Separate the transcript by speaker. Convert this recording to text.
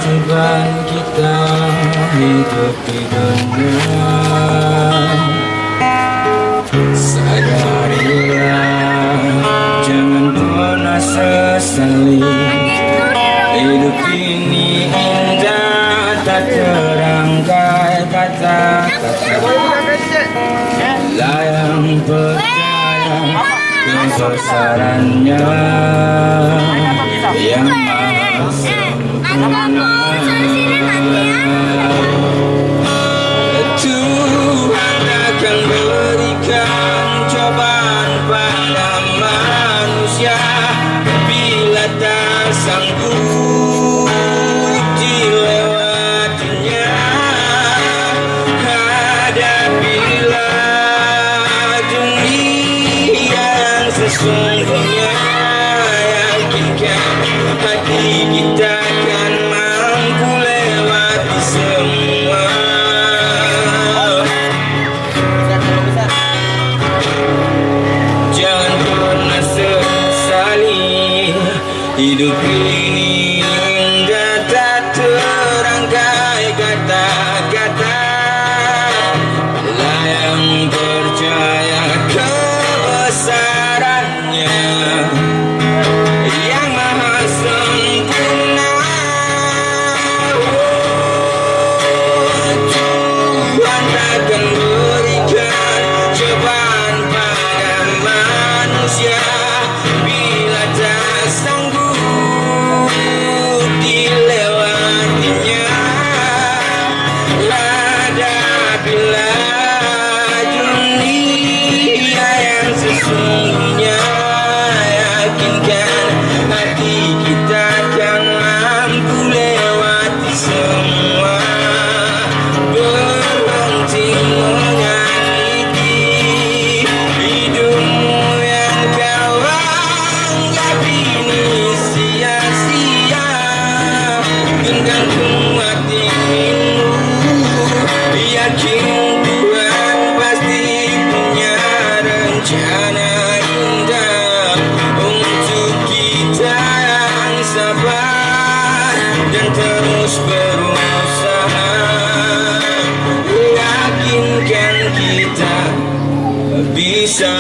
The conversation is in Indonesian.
Speaker 1: Tujuan kita hidup di dunia, sadarilah, jangan pernah sesali. Hidup ini indah, tak terangkai kata-kata. Layang percaya kebesarannya yang maha sempurna. Tuhan akan berikan cobaan pada manusia bila tak sanggup dilewatinya. Hadapilah dunia yang sesungguhnya, yakinkan hati kita akan mampu lewati semua. Jangan pernah sesali, hidup ini indah tak terangkai kata-kata. Layang percaya kebesarannya yang maha sempurna. Tuhan takkan berikan cobaan pada manusia bila tak sanggup dilewatinya. Hadapilah dunia yang sesungguhnya, yakinkan hati kita akan mampu lewati semua. Berhenti menyakiti hidupmu yang kau anggap ini sia-sia. Genggamkan hatimu, yakin Tuhan pasti punya rencana indah untuk kita yang sabar dan terus berusaha. Yakinkan kita bisa.